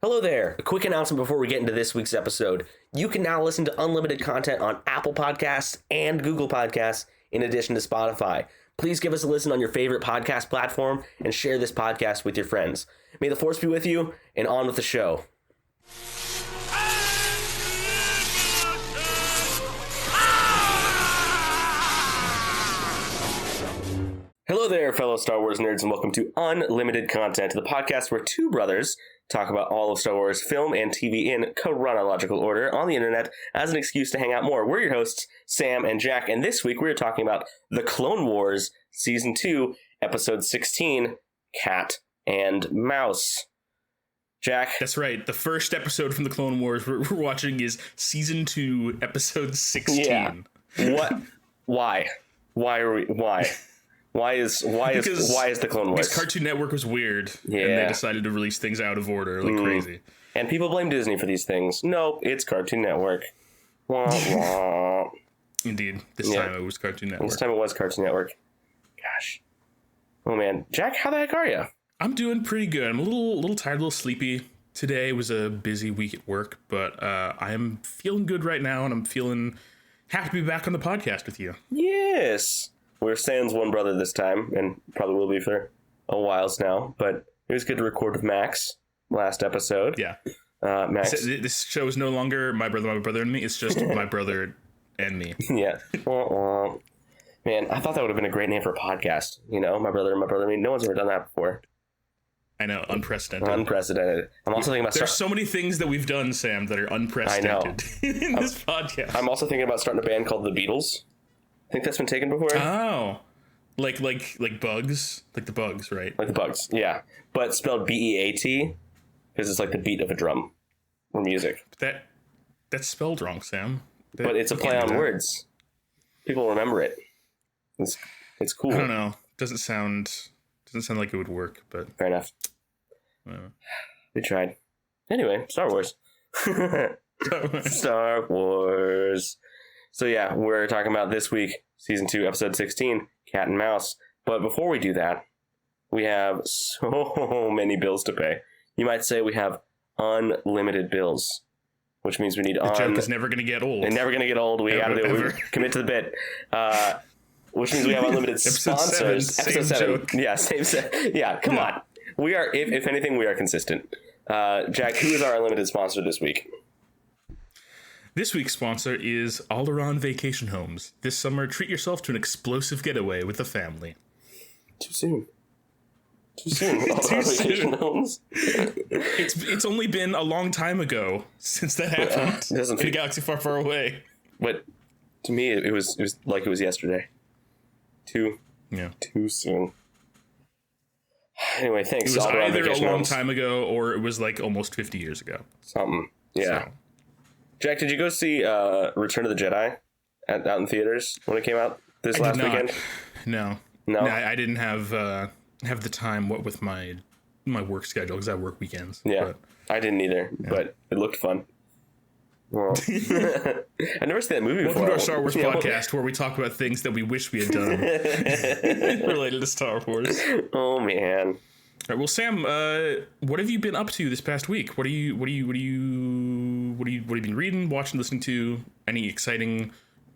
Hello there. A quick announcement before we get into this week's episode. You can now listen to unlimited content on Apple Podcasts and Google Podcasts, in addition to Spotify. Please give us a listen on your favorite podcast platform and share this podcast with your friends. May the Force be with you, and on with the show. Hello there, fellow Star Wars nerds, and welcome to Unlimited Content, the podcast where two brothers talk about all of Star Wars film and TV in chronological order on the internet as an excuse to hang out more. We're your hosts, Sam and Jack, and this week we're talking about The Clone Wars Season 2, Episode 16, Cat and Mouse. Jack? That's right. The first episode from The Clone Wars we're watching is Season 2, Episode 16. Yeah. What? Why? Why is The Clone Wars? Because Cartoon Network was weird, yeah. And they decided to release things out of order like crazy. And people blame Disney for these things. Nope, it's Cartoon Network. Wah, wah. Indeed. This time it was Cartoon Network. This time it was Cartoon Network. Gosh. Oh man. Jack, how the heck are you? I'm doing pretty good. I'm a little tired, a little sleepy. Today was a busy week at work, but I am feeling good right now, and I'm feeling happy to be back on the podcast with you. Yes. We're Sans one brother this time, and probably will be for a while now, but it was good to record with Max last episode. Yeah. Max. This show is no longer my brother, and me. It's just my brother and me. Yeah. Man, I thought that would have been a great name for a podcast. You know, my brother and me. No one's ever done that before. I know, unprecedented. I'm also thinking about... There's so many things that we've done, Sam, that are unprecedented in this podcast. I'm also thinking about starting a band called The Beatles. I think that's been taken before. Oh, like bugs, like the bugs, right? Like the bugs, yeah. But spelled B-E-A-T, because it's like the beat of a drum or music. That's spelled wrong, Sam. But it's a play on words. People remember it. It's cool. I don't know. Doesn't sound like it would work, but fair enough. We tried. Anyway, Star Wars. Star Wars. So yeah, we're talking about this week, Season 2, Episode 16, Cat and Mouse. But before we do that, we have so many bills to pay. You might say we have unlimited bills, which means we need... The joke is never going to get old. They're never going to get old. We gotta do it. We commit to the bit. Which means we have unlimited sponsors. Episode 7. Joke. Yeah, same. Yeah, come on. We are, if anything, we are consistent. Jack, who is our unlimited sponsor this week? This week's sponsor is Alderaan Vacation Homes. This summer, treat yourself to an explosive getaway with the family. Too soon. Alderaan Vacation Homes. It's only been a long time ago since that happened. In a galaxy far, far away. But to me, it was like it was yesterday. Too soon. Anyway, thanks. It was either a long time ago or it was like almost 50 years ago. Something. Yeah. So. Jack, did you go see Return of the Jedi out in theaters when it came out this last weekend? No. I didn't have the time. What with my work schedule, because I work weekends. Yeah, but, I didn't either, but it looked fun. Well, I never seen that movie before. Welcome to our Star Wars podcast, where we talk about things that we wish we had done related to Star Wars. Oh man. All right, well, Sam, what have you been up to this past week? What have you been reading, watching, listening to? Any exciting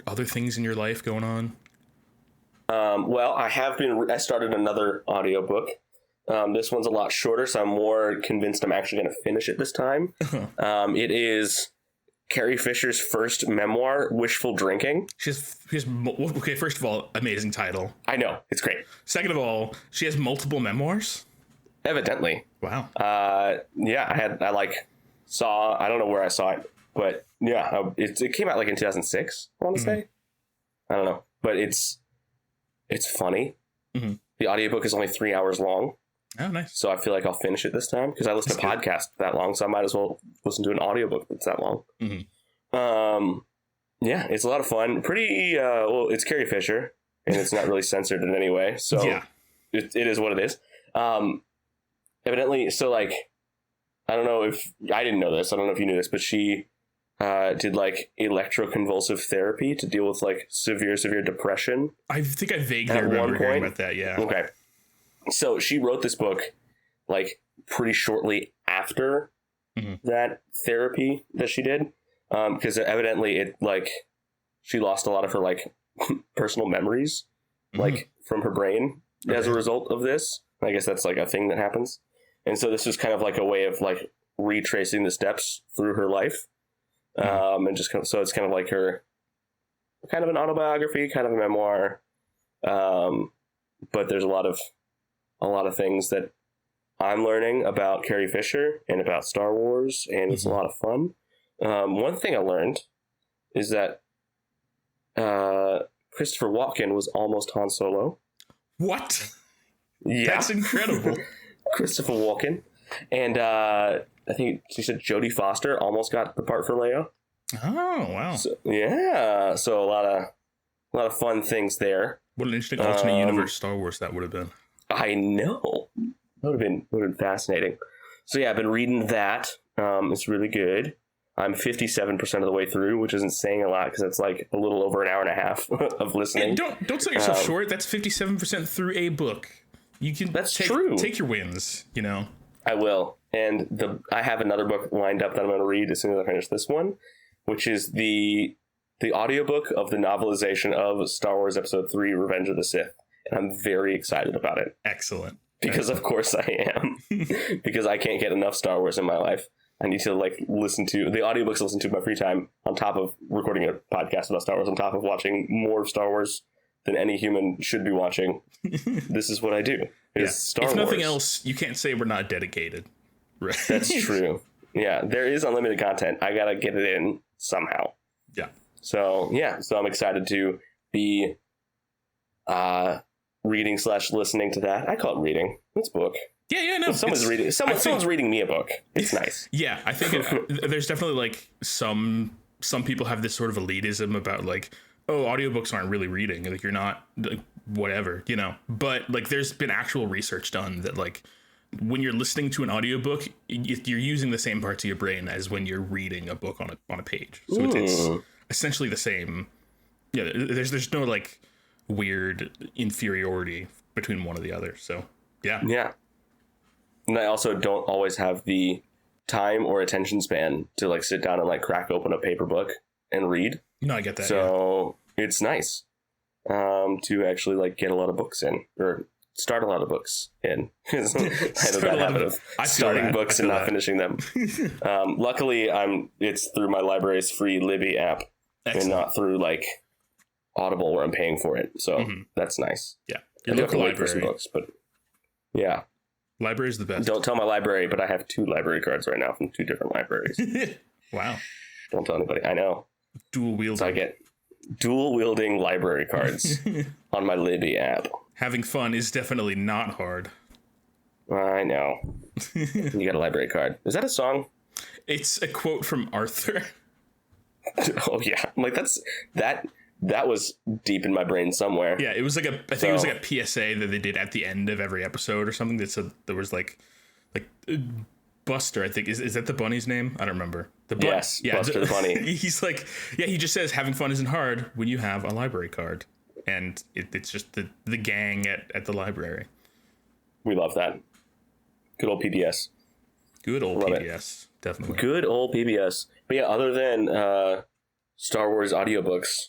other things in your life going on? Well, I started another audiobook. This one's a lot shorter, so I'm more convinced I'm actually going to finish it this time. It is Carrie Fisher's first memoir, Wishful Drinking. Okay, first of all, amazing title. I know, it's great. Second of all, she has multiple memoirs. Evidently. Wow. Yeah, I don't know where I saw it, but yeah, it came out like in 2006, I want to say. I don't know, but it's funny. Mm-hmm. The audiobook is only 3 hours long. Oh, nice. So I feel like I'll finish it this time because I listen to podcasts that long, so I might as well listen to an audiobook that's that long. Mm-hmm. Yeah, it's a lot of fun. Pretty, it's Carrie Fisher, and it's not really censored in any way, so yeah. It is what it is. Evidently, so like, I don't know if, I didn't know this, I don't know if you knew this, but she did like electroconvulsive therapy to deal with like severe depression. I think I vaguely remember hearing about that, yeah. Okay. So she wrote this book like pretty shortly after that therapy that she did, because evidently she lost a lot of her like personal memories, like from her brain as a result of this. I guess that's like a thing that happens, and so this is kind of like a way of like retracing the steps through her life, and just so it's kind of like her kind of an autobiography, kind of a memoir, but there's a lot of things that I'm learning about Carrie Fisher and about Star Wars, and it's a lot of fun. One thing I learned is that Christopher Walken was almost Han Solo. What? Yeah. That's incredible. Christopher Walken. And I think she said Jodie Foster almost got the part for Leia. Oh, wow. So, yeah. So a lot of fun things there. What an interesting alternate universe Star Wars that would have been. I know. That would have been fascinating. So yeah, I've been reading that. It's really good. I'm 57% of the way through, which isn't saying a lot because it's like a little over an hour and a half of listening. And don't sell yourself short. That's 57% through a book. You can true. Take your wins, you know. I will. And I have another book lined up that I'm going to read as soon as I finish this one, which is the audiobook of the novelization of Star Wars Episode 3, Revenge of the Sith. And I'm very excited about it. Excellent. Because of course I am. Because I can't get enough Star Wars in my life. I need to like listen to the audiobooks, listen to in my free time on top of recording a podcast about Star Wars, on top of watching more Star Wars than any human should be watching. This is what I do. Star Wars. If nothing else, you can't say we're not dedicated. Right. That's true. Yeah, there is unlimited content. I gotta get it in somehow. Yeah. So I'm excited to be reading / listening to that. I call it reading. It's book. Yeah, no. Someone's reading me a book. It's nice. Yeah, I think there's definitely like some people have this sort of elitism about like, oh, audiobooks aren't really reading. Like you're not like whatever, you know. But like there's been actual research done that like when you're listening to an audiobook, you're using the same parts of your brain as when you're reading a book on a page. So it's essentially the same. Yeah, there's no like weird inferiority between one or the other. So yeah. Yeah. And I also don't always have the time or attention span to like sit down and like crack open a paper book and read. No, I get that. So it's nice to actually like get a lot of books in, or start a lot of books in. I have that habit of starting books and not finishing them. Luckily, it's through my library's free Libby app. Excellent. And not through like Audible where I'm paying for it. So that's nice. Yeah, your local library for some books, but yeah. Library is the best. Don't tell my library, but I have 2 library cards right now from 2 different libraries. Wow. Don't tell anybody. I know. Dual wielding. So I get dual wielding library cards on my Libby app. Having fun is definitely not hard. I know. You got a library card. Is that a song? It's a quote from Arthur. Oh yeah. I'm like that was deep in my brain somewhere. Yeah, it was like I think it was like a PSA that they did at the end of every episode or something that said there was like Buster, I think. Is that the bunny's name? I don't remember. Yes, yeah, Buster the bunny. He's like, yeah, he just says having fun isn't hard when you have a library card. And it's just the gang at the library. We love that. Good old PBS. Good old PBS, definitely. Good old PBS. But yeah, other than Star Wars audiobooks,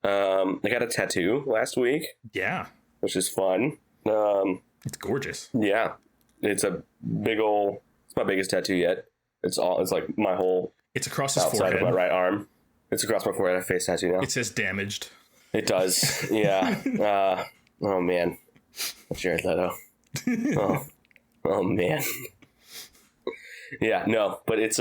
I got a tattoo last week. Yeah. Which is fun. It's gorgeous. Yeah. It's a big old, it's my biggest tattoo yet. It's like my whole It's across his outside forehead. of my right arm. It's across my forehead. I have a face tattoo now. It says damaged. It does. Yeah. Oh man. Jared Leto. Oh man. Yeah, no, but it's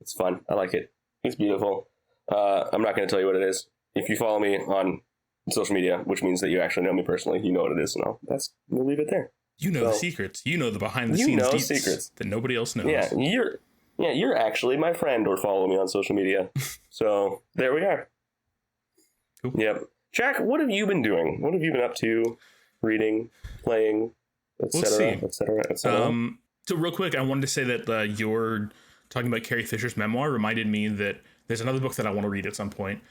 it's fun. I like it. It's beautiful. I'm not going to tell you what it is. If you follow me on social media, which means that you actually know me personally, you know what it is, and we'll leave it there. You know the secrets. You know the behind the scenes secrets that nobody else knows. Yeah, you're actually my friend, or follow me on social media. So there we are. Cool. Yep. Jack, what have you been doing? What have you been up to? Reading, playing, etc., etc., etc. So real quick, I wanted to say that you're talking about Carrie Fisher's memoir reminded me that there's another book that I want to read at some point.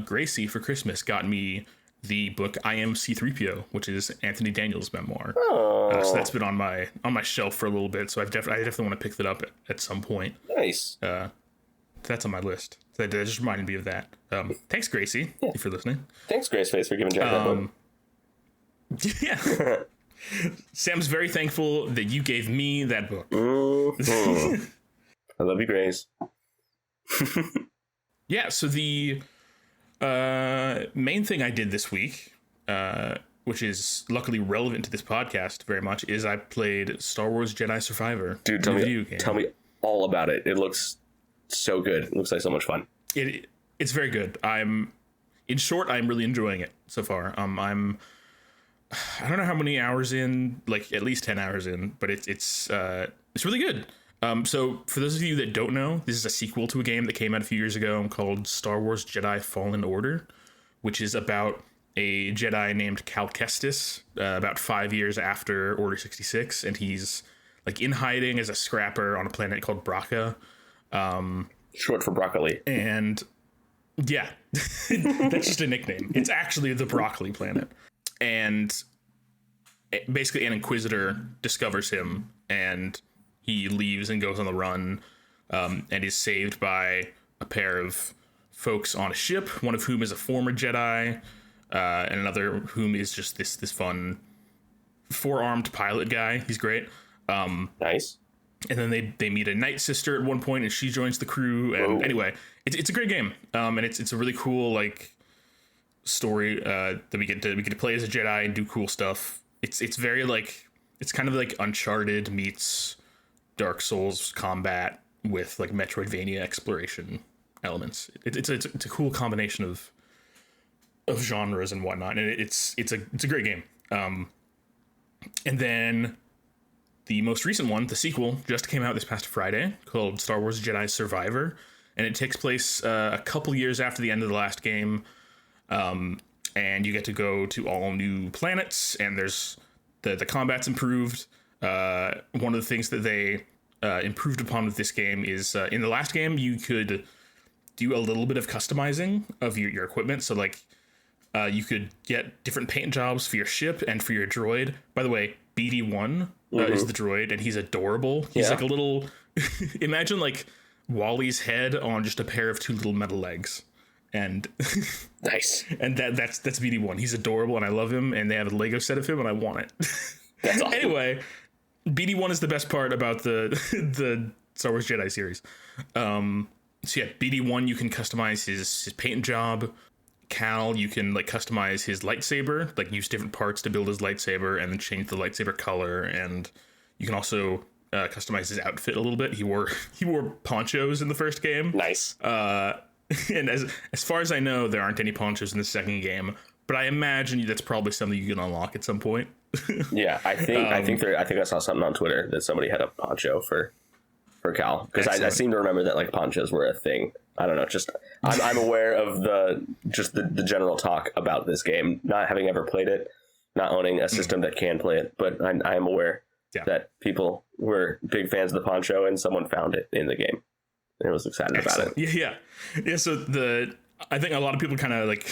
Gracie for Christmas got me the book I Am C-3PO, which is Anthony Daniels' memoir. Oh, So that's been on my shelf for a little bit. So I definitely want to pick that up at some point. nice. That's on my list. That just reminded me of that. Thanks, Gracie, Thank you for listening. Thanks, Graceface, for giving Jack that book. Yeah. Sam's very thankful that you gave me that book. Mhm. I love you, Grace. Yeah, so the main thing I did this week, which is luckily relevant to this podcast very much, is I played Star Wars Jedi Survivor. Dude, tell me all about it. It looks so good. It looks like so much fun. It's very good. In short, I'm really enjoying it so far. I don't know how many hours in, like at least 10 hours in, but it's really good. So for those of you that don't know, this is a sequel to a game that came out a few years ago called Star Wars Jedi Fallen Order, which is about a Jedi named Cal Kestis, about 5 years after Order 66, and he's like in hiding as a scrapper on a planet called Bracca. Short for broccoli. And yeah, that's just a nickname. It's actually the Broccoli planet. And basically an Inquisitor discovers him, and he leaves and goes on the run, and is saved by a pair of folks on a ship, one of whom is a former Jedi, and another whom is just this fun four-armed pilot guy. He's great. Nice. And then they meet a Night Sister at one point, and she joins the crew. And anyway, it's a great game, and it's a really cool like story that we get to play as a Jedi and do cool stuff. It's very like, it's kind of like Uncharted meets Dark Souls combat with like Metroidvania exploration elements. It's a cool combination of genres and whatnot, and it's a great game. And then the most recent one, the sequel, just came out this past Friday, called Star Wars Jedi Survivor, and it takes place a couple years after the end of the last game. And you get to go to all new planets, and there's the combat's improved. One of the things that they improved upon with this game is in the last game you could do a little bit of customizing of your equipment. So like you could get different paint jobs for your ship and for your droid. By the way, BD1 is the droid, and he's adorable. He's like a little imagine like Wally's head on just a pair of two little metal legs. And nice. And that's BD1. He's adorable, and I love him, and they have a Lego set of him, and I want it. That's awesome. Anyway, BD1 is the best part about the Star Wars Jedi series. So yeah, BD1, you can customize his paint job. Cal, you can like customize his lightsaber, like use different parts to build his lightsaber and then change the lightsaber color. And you can also customize his outfit a little bit. He wore ponchos in the first game. Nice. And as far as I know, there aren't any ponchos in the second game, but I imagine that's probably something you can unlock at some point. Yeah, I think I saw something on Twitter that somebody had a poncho for Cal, because I seem to remember that like ponchos were a thing. I don't know, just I'm aware of the general talk about this game, not having ever played it, not owning a system that can play it, but I am aware that people were big fans of the poncho, and someone found it in the game and was excited about it. Yeah. So I think a lot of people kind of like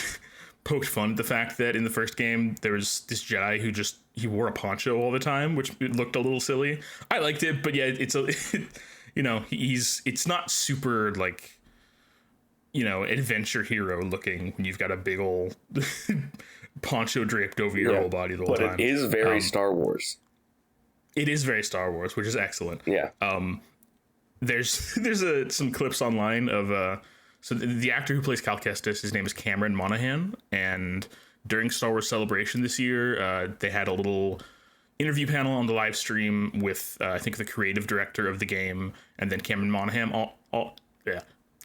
poked fun at the fact that in the first game there was this Jedi who he wore a poncho all the time, which looked a little silly. I liked it, but yeah, it's it's not super like, adventure hero looking when you've got a big old poncho draped over your whole body the whole time. But it is very Star Wars. It is very Star Wars, which is excellent. Yeah. There's some clips online of so the actor who plays Cal Kestis, his name is Cameron Monaghan, and during Star Wars Celebration this year, they had a little interview panel on the live stream with I think the creative director of the game, and then Cameron Monaghan.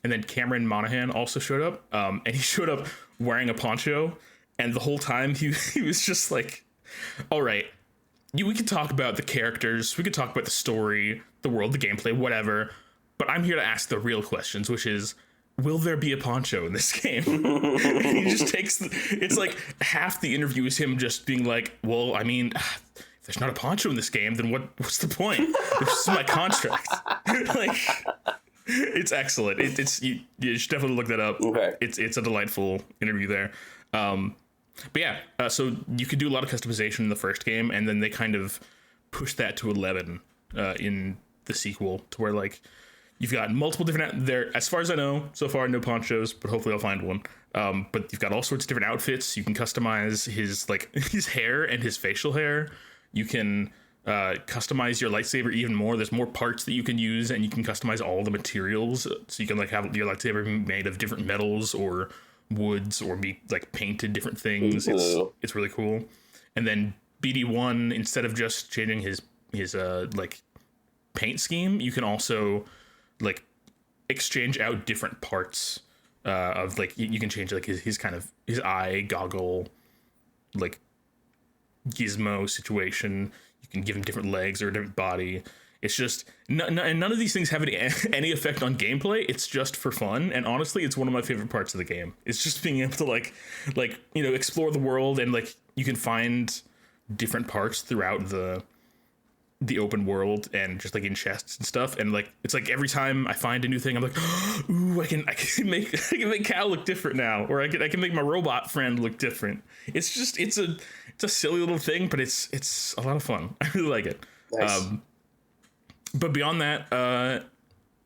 And then Cameron Monaghan also showed up, and he showed up wearing a poncho, and the whole time he was just like, "All right, we could talk about the characters, we could talk about the story, the world, the gameplay, whatever, but I'm here to ask the real questions, which is, will there be a poncho in this game?" And he just it's like half the interview is him just being like, well, I mean, if there's not a poncho in this game, then what's the point? This is my contract. Like, it's excellent. You should definitely look that up. Okay. It's a delightful interview there. But yeah, so you could do a lot of customization in the first game, and then they kind of pushed that to 11 in the sequel, to where like you've got multiple different there. As far as I know, so far no ponchos, but hopefully I'll find one. But you've got all sorts of different outfits. You can customize his like his hair and his facial hair. You can customize your lightsaber even more. There's more parts that you can use, and you can customize all the materials. So you can like have your lightsaber made of different metals or woods, or be like painted different things. It's really cool. And then BD1, instead of just changing his like paint scheme, you can also like exchange out different parts of like you can change like his kind of his eye goggle like gizmo situation. You can give him different legs or a different body. It's just and none of these things have any effect on gameplay. It's just for fun, and honestly, it's one of my favorite parts of the game. It's just being able to like you know, explore the world, and like you can find different parts throughout the open world, and just like in chests and stuff. And like it's like every time I find a new thing, I'm like, ooh, I can make Cal look different now, or I can make my robot friend look different. It's just it's a silly little thing, but it's a lot of fun. I really like it. Nice. But beyond that,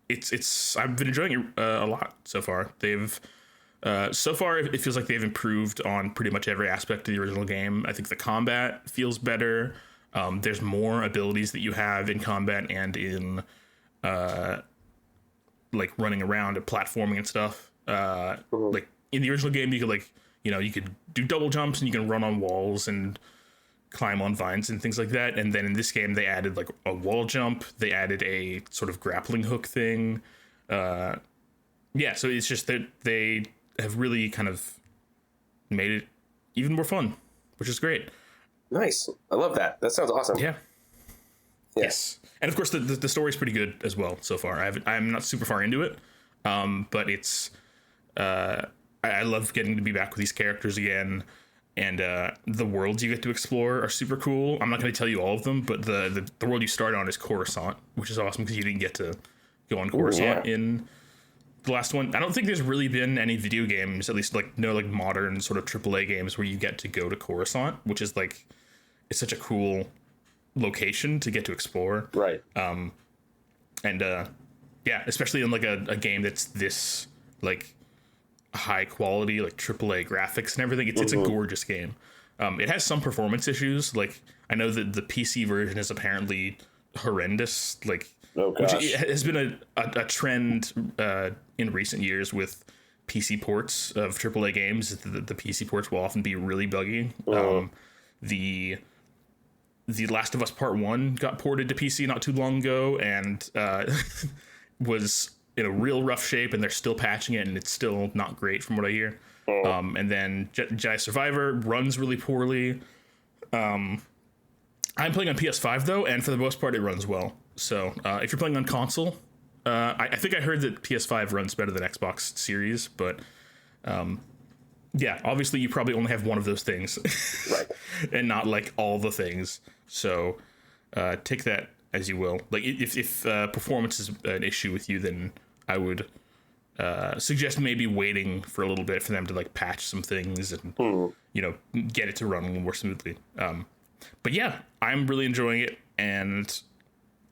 it's I've been enjoying it a lot so far. They've so far it feels like they've improved on pretty much every aspect of the original game. I think the combat feels better. There's more abilities that you have in combat and in like running around and platforming and stuff. Like in the original game, you could like, you know, you could do double jumps and you can run on walls and climb on vines and things like that. And then in this game, they added like a wall jump. They added a sort of grappling hook thing. Yeah, so it's just that they have really kind of made it even more fun, which is great. Nice. I love that. That sounds awesome. Yeah. Yes. And of course, the story's pretty good as well so far. I'm not super far into it, but it's I love getting to be back with these characters again. And the worlds you get to explore are super cool. I'm not going to tell you all of them, but the world you start on is Coruscant, which is awesome because you didn't get to go on Coruscant in the last one. I don't think there's really been any video games, at least like no like modern sort of AAA games, where you get to go to Coruscant, which is like, it's such a cool location to get to explore. Right. And yeah, especially in like a game that's this like high quality, like AAA graphics and everything. It's a gorgeous game. It has some performance issues. Like I know that the PC version is apparently horrendous. Like, which has been a trend in recent years with PC ports of AAA games. The PC ports will often be really buggy. The Last of Us Part 1 got ported to PC not too long ago, and was in a real rough shape, and they're still patching it, and it's still not great from what I hear. And then Jedi Survivor runs really poorly. I'm playing on PS5 though, and for the most part it runs well. So if you're playing on console, I think I heard that PS5 runs better than Xbox Series, but yeah, obviously you probably only have one of those things, right? And not like all the things. So take that as you will. Like if performance is an issue with you, then I would suggest maybe waiting for a little bit for them to like patch some things and you know, get it to run a little more smoothly. But yeah, I'm really enjoying it, and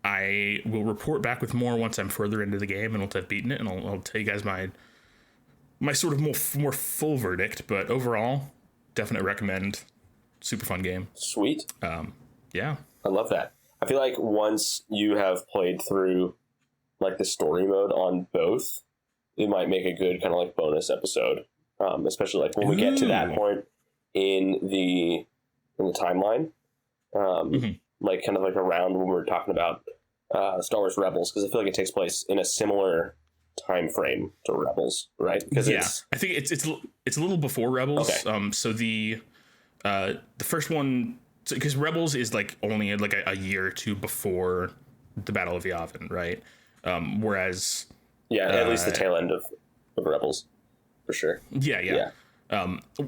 I will report back with more once I'm further into the game and once I've beaten it, and I'll tell you guys my sort of more full verdict. But overall, definitely recommend. Super fun game. Sweet. Yeah, I love that. I feel like once you have played through like the story mode on both, it might make a good kind of like bonus episode, especially like when we get to that point in the timeline, like kind of like around when we're talking about Star Wars Rebels, because I feel like it takes place in a similar time frame to Rebels, right? Because I think it's a little before Rebels. Okay. So the first one, because Rebels is like only like a year or two before the Battle of Yavin, right? Whereas at least the tail end of Rebels, for sure. Yeah.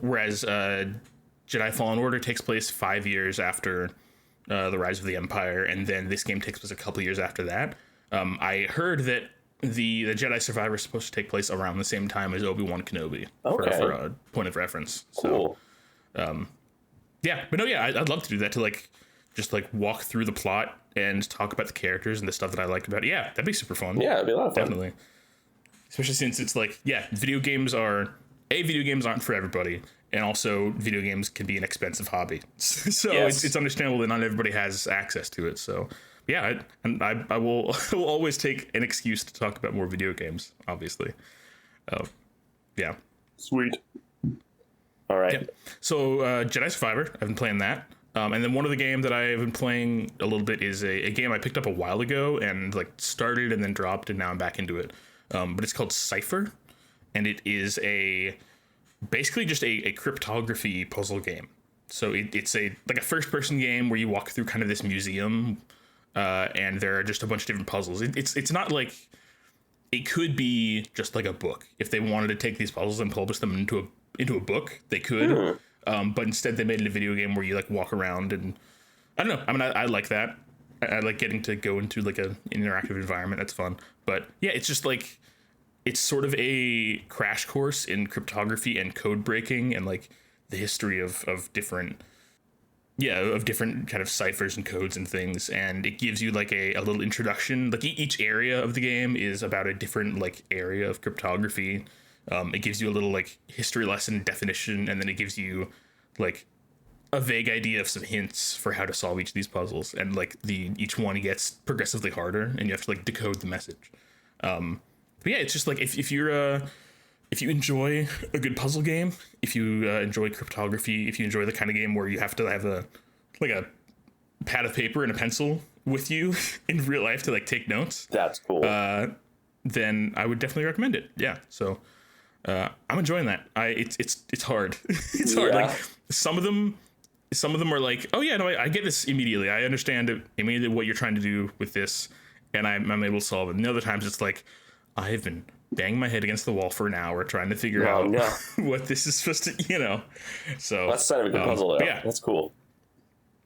Whereas Jedi Fallen Order takes place 5 years after the Rise of the Empire, and then this game takes place a couple years after that. I heard that the Jedi Survivor is supposed to take place around the same time as Obi-Wan Kenobi for a point of reference. Cool. Yeah, but no, yeah, I'd love to do that, to like just like walk through the plot and talk about the characters and the stuff that I like about it. Yeah, that'd be super fun. Yeah, it'd be a lot of fun. Definitely. Especially since it's like, yeah, video games aren't for everybody, and also video games can be an expensive hobby. So Yes. it's understandable that not everybody has access to it. So yeah, I will I will always take an excuse to talk about more video games, obviously. Yeah. Sweet. All right. Yeah. So Jedi Survivor, I've been playing that. And then one of the game that I've been playing a little bit is a game I picked up a while ago and like started and then dropped, and now I'm back into it. But it's called Cypher, and it is basically just a cryptography puzzle game. So it's a first person game where you walk through kind of this museum, and there are just a bunch of different puzzles. It's not like, it could be just like a book. If they wanted to take these puzzles and publish them into a book, they could. But instead they made it a video game where you like walk around, and I don't know. I mean, I like that. I like getting to go into like an interactive environment. That's fun. But yeah, it's just like, it's sort of a crash course in cryptography and code breaking and like the history of different kind of ciphers and codes and things. And it gives you like a little introduction. Like each area of the game is about a different like area of cryptography. It gives you a little like history lesson definition, and then it gives you like a vague idea of some hints for how to solve each of these puzzles. And like each one gets progressively harder, and you have to like decode the message. But yeah, it's just like, if you enjoy a good puzzle game, if you enjoy cryptography, if you enjoy the kind of game where you have to have a pad of paper and a pencil with you in real life to like take notes, That's cool. then I would definitely recommend it. Yeah. So I'm enjoying that. It's hard. It's hard. Yeah. Like some of them are like, oh yeah, no, I get this immediately. I understand immediately what you're trying to do with this, and I'm able to solve it. And the other times it's like, I've been banging my head against the wall for an hour trying to figure out what this is supposed to, So that's kind of a good puzzle, though. Yeah, that's cool.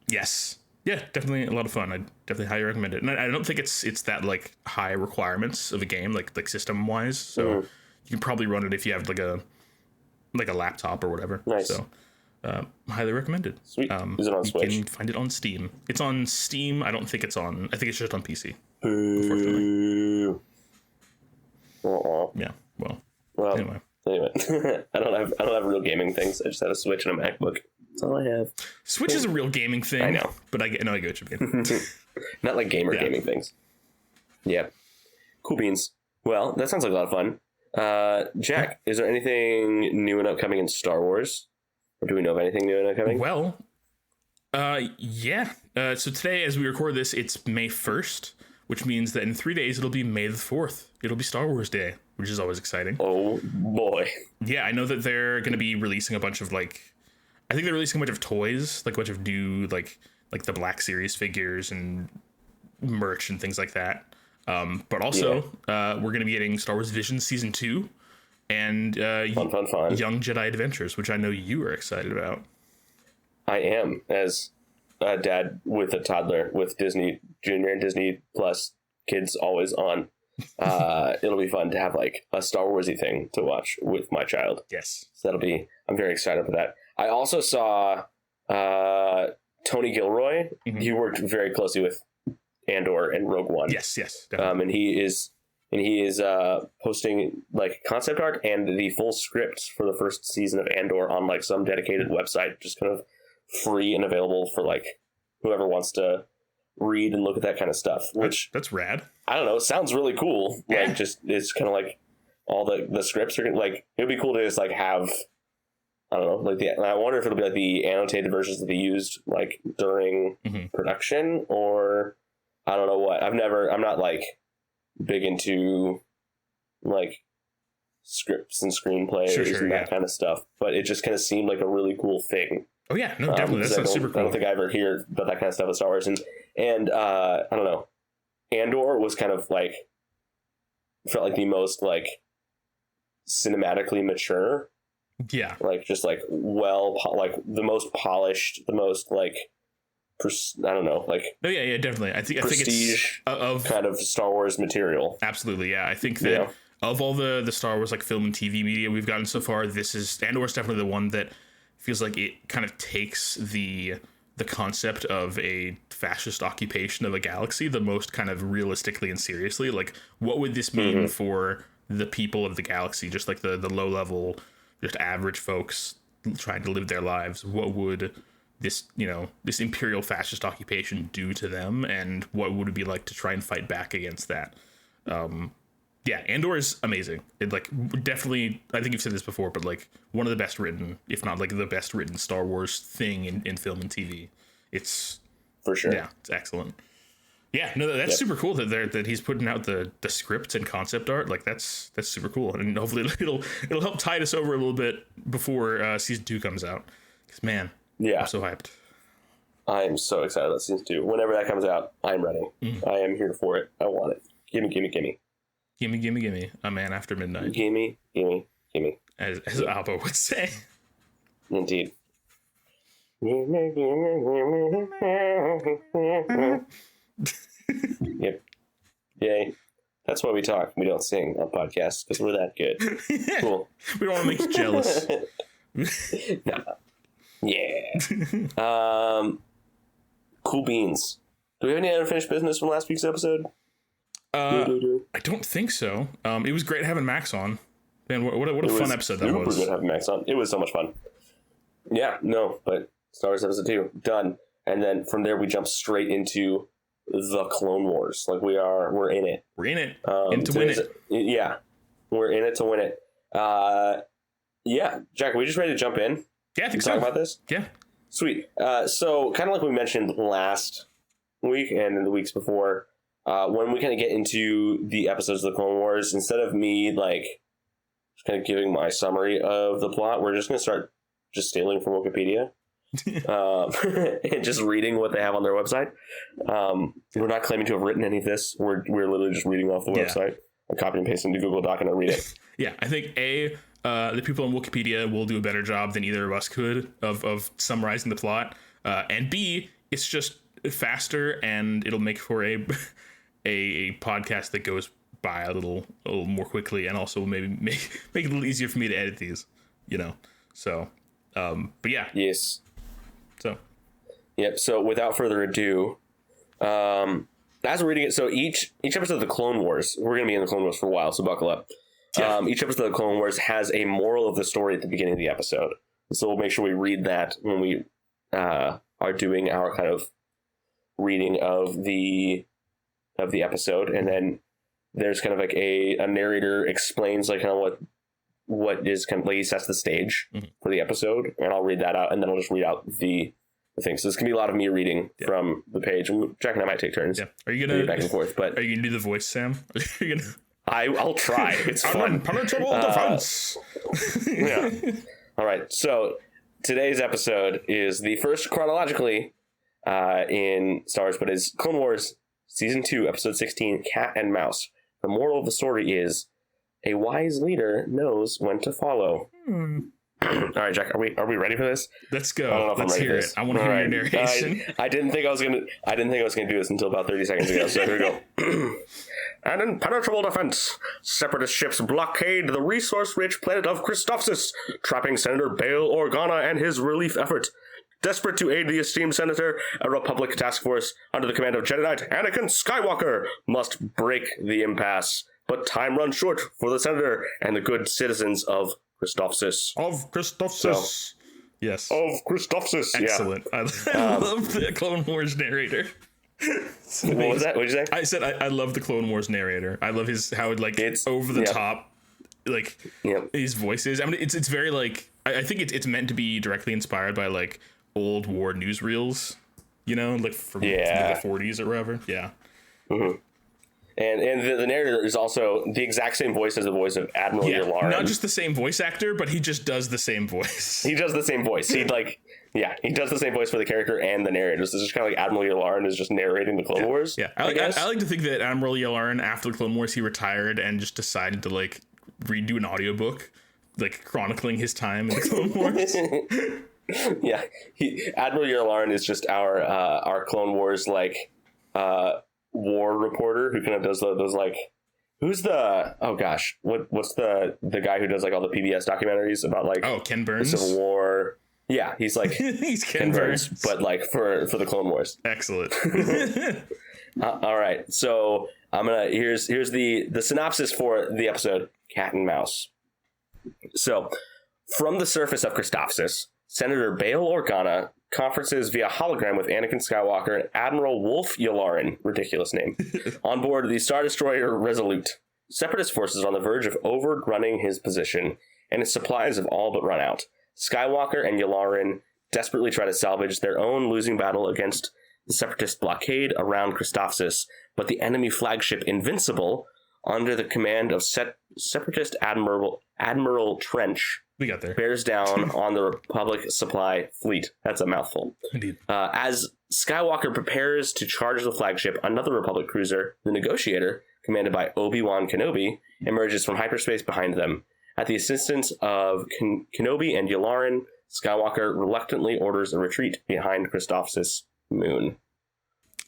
Yes. Yeah, definitely a lot of fun. I definitely highly recommend it. And I don't think it's that like high requirements of a game, like system wise. So you can probably run it if you have like a laptop or whatever. Nice. So highly recommended. Sweet. Is it on Switch? You can find it on Steam. It's on Steam. I think it's just on PC. Unfortunately. Yeah. Well. Anyway. I don't have real gaming things. I just had a Switch and a MacBook. That's all I have. Switch is a real gaming thing. I know, but I get what you mean. Not like gaming things. Yeah. Cool beans. Well, that sounds like a lot of fun. Jack, is there anything new and upcoming in Star Wars? Or do we know of anything new and upcoming? Well, yeah. So today, as we record this, it's May 1st, which means that in 3 days, it'll be May the 4th. It'll be Star Wars Day, which is always exciting. Oh, boy. Yeah, I know that they're going to be releasing a bunch of, I think they're releasing a bunch of toys, like a bunch of new, like the Black Series figures and merch and things like that. But also, we're going to be getting Star Wars Visions Season 2 and fun. Young Jedi Adventures, which I know you are excited about. I am, as a dad with a toddler with Disney Junior and Disney Plus kids always on. It'll be fun to have like a Star Warsy thing to watch with my child. Yes. So I'm very excited for that. I also saw Tony Gilroy. Mm-hmm. He worked very closely with Andor and Rogue One. Yes, definitely. And he is posting like concept art and the full script for the first season of Andor on like some dedicated website, just kind of free and available for like whoever wants to read and look at that kind of stuff. Which that's rad. I don't know. It sounds really cool. Yeah. Like just it's kind of like all the scripts are like, it'd be cool to just like have, I don't know, like I wonder if it'll be like the annotated versions that they used like during production, or I don't know what. I'm not like big into like scripts and screenplays and that kind of stuff, but it just kind of seemed like a really cool thing. Oh yeah, no, definitely. That sounds super cool. I don't think I ever hear about that kind of stuff with Star Wars, and I don't know. Andor was kind of like, felt like the most like cinematically mature. Yeah. Like just like like the most polished, the most like I don't know, like. No, yeah, definitely. I think it's of kind of Star Wars material. Absolutely, yeah. I think that of all the Star Wars like film and TV media we've gotten so far, Andor is definitely the one that feels like it kind of takes the concept of a fascist occupation of a galaxy the most kind of realistically and seriously. Like, what would this mean for the people of the galaxy, just like the low level, just average folks trying to live their lives? What would this, this imperial fascist occupation do to them, and what would it be like to try and fight back against that? Yeah, Andor is amazing. It, like, definitely, I think you've said this before, but like one of the best written, if not like the best written Star Wars thing in film and TV. It's for sure. Yeah, it's excellent. Yeah, no, that's super cool that he's putting out the scripts and concept art. Like, that's super cool, and hopefully it'll help tide us over a little bit before season 2 comes out. Because man, I'm so hyped. I'm so excited about season 2. Whenever that comes out, I'm ready. I am here for it. I want it. Gimme. Gimme. A man after midnight. Gimme. As Albo would say. Indeed. Yep. Yay. That's why we talk. We don't sing on podcasts, because we're that good. Cool. We don't want to make you jealous. Nah. Yeah. Cool beans. Do we have any unfinished business from last week's episode? I don't think so. It was great having Max on. Man, what a fun episode that was. Good having Max on. It was so much fun. Yeah, no, but Star Wars episode 2 done, and then from there we jump straight into the Clone Wars. Like, we're in it. We're in it. And to win it. Yeah, we're in it to win it. Yeah, Jack, are we just ready to jump in? Yeah, I think so. Talk about this. Yeah. Sweet. So kind of like we mentioned last week and in the weeks before. When we kind of get into the episodes of the Clone Wars, instead of me like just kind of giving my summary of the plot, we're just going to start just stealing from Wikipedia and just reading what they have on their website. We're not claiming to have written any of this. We're literally just reading off the website and copy and paste into Google Doc and I read it. Yeah, I think the people on Wikipedia will do a better job than either of us could of summarizing the plot, and B, it's just faster and it'll make for a podcast that goes by a little more quickly, and also maybe make it a little easier for me to edit these, so but yeah. Yes. So yep. So without further ado, as we're reading it, so each episode of the Clone Wars, we're going to be in the Clone Wars for a while, so buckle up. Each episode of the Clone Wars has a moral of the story at the beginning of the episode, so we'll make sure we read that when we are doing our kind of reading of the episode, and then there's kind of like a narrator explains like kind of what is kind of like, he sets the stage for the episode, and I'll read that out, and then I'll just read out the thing. So this can be a lot of me reading from the page. Jack and I might take turns. Yeah. Are you gonna back and forth? But are you gonna do the voice, Sam? Are you gonna? I'll try. It's fun. Impenetrable defense. Yeah. All right. So today's episode is the first chronologically in Star Wars, but is Clone Wars Season 2, Episode 16, Cat and Mouse. The moral of the story is a wise leader knows when to follow. All right, Jack, are we ready for this? Let's go. Let's hear it. I want to hear your narration. I didn't think I was gonna do this until about 30 seconds ago. So here we go. An impenetrable defense. Separatist ships blockade the resource-rich planet of Christophsis, trapping Senator Bail Organa and his relief effort. Desperate to aid the esteemed senator, a Republic task force under the command of Jedi Knight Anakin Skywalker must break the impasse. But time runs short for the senator and the good citizens of Christophsis. Yes. Of Christophsis. Excellent. Yeah. I love the Clone Wars narrator. What was that? What did you say? I said I love the Clone Wars narrator. I love how it's over the top, like his voices. I mean, it's very like I think it's meant to be directly inspired by like old war newsreels, like from the 40s or whatever. Yeah. Mm-hmm. And the narrator is also the exact same voice as the voice of Admiral Yularen. Not just the same voice actor, but he just does the same voice. He does the same voice. He does the same voice for the character and the narrator. So it's just kind of like Admiral Yularen is just narrating the Clone Wars. Yeah, I like to think that Admiral Yularen, after the Clone Wars, he retired and just decided to like redo an audiobook, like chronicling his time in the Clone Wars. Yeah, Admiral Yularen is just our Clone Wars like war reporter who kind of does those like who's the what's the guy who does like all the PBS documentaries about like Ken Burns, the Civil War. Yeah, he's like He's converts, but like for the Clone Wars. Excellent. All right, so here's the synopsis for the episode Cat and Mouse. So, from the surface of Christophsis, Senator Bail Organa conferences via hologram with Anakin Skywalker and Admiral Wolf Yularen, ridiculous name, on board the Star Destroyer Resolute. Separatist forces are on the verge of overrunning his position, and his supplies have all but run out. Skywalker and Yularen desperately try to salvage their own losing battle against the Separatist blockade around Christophsis, but the enemy flagship Invincible, under the command of Separatist Admiral Trench, We got there. bears down on the Republic supply fleet. That's a mouthful. Indeed. As Skywalker prepares to charge the flagship, another Republic cruiser, the Negotiator, commanded by Obi-Wan Kenobi, emerges from hyperspace behind them. At the assistance of Kenobi and Yularen, Skywalker reluctantly orders a retreat behind Christophsis moon.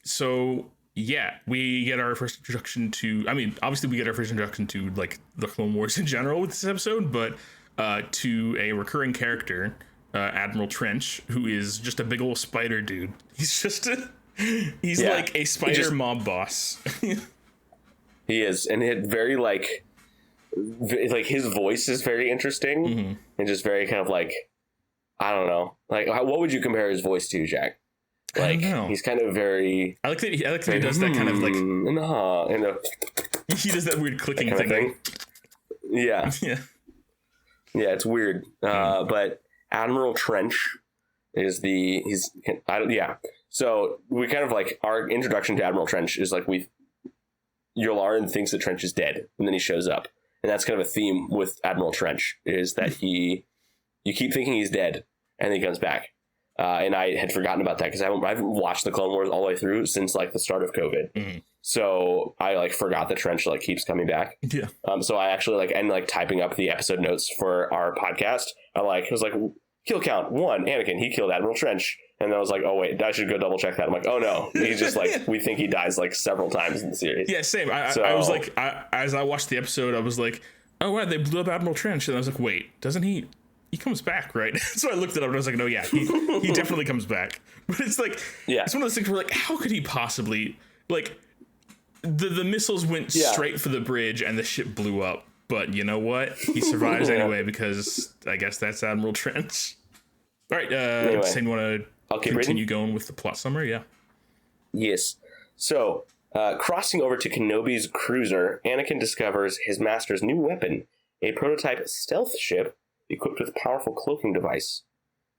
So, yeah, we get our first introduction to, I mean, obviously we get our first introduction to, like, the Clone Wars in general with this episode, but to a recurring character, Admiral Trench, who is just a big old spider dude. He's just he's like a spider mob boss. He is, and it very, like his voice is very interesting, and just very kind of like, I don't know. Like, what would you compare his voice to, Jack? Like, he's kind of very... I like that he does that kind of like... He does that weird clicking thing. Yeah. Yeah. Yeah, it's weird. But Admiral Trench is So we kind of like, our introduction to Admiral Trench is like, Yularen thinks that Trench is dead, and then he shows up. And that's kind of a theme with Admiral Trench, is that you keep thinking he's dead, and then he comes back. And I had forgotten about that because I haven't watched the Clone Wars all the way through since like the start of COVID. Mm-hmm. So I like forgot that Trench like keeps coming back. Yeah. So I actually like typing up the episode notes for our podcast. I was like kill count 1, Anakin, he killed Admiral Trench. And then I was like, oh wait, I should go double check that. I'm like, oh no, he's just like, we think he dies like several times in the series. Yeah, same. I was like, as I watched the episode, I was like, oh wow, they blew up Admiral Trench, and I was like, wait, doesn't he comes back, right? So I looked it up and I was like, no, yeah, he definitely comes back. But it's like, it's one of those things where like, how could he possibly, like, the missiles went straight for the bridge and the ship blew up. But you know what? He survives anyway, because I guess that's Admiral Trench. All right, anyway, Sam, you want to continue going with the plot summary? Yeah. Yes. So, crossing over to Kenobi's cruiser, Anakin discovers his master's new weapon, a prototype stealth ship equipped with a powerful cloaking device.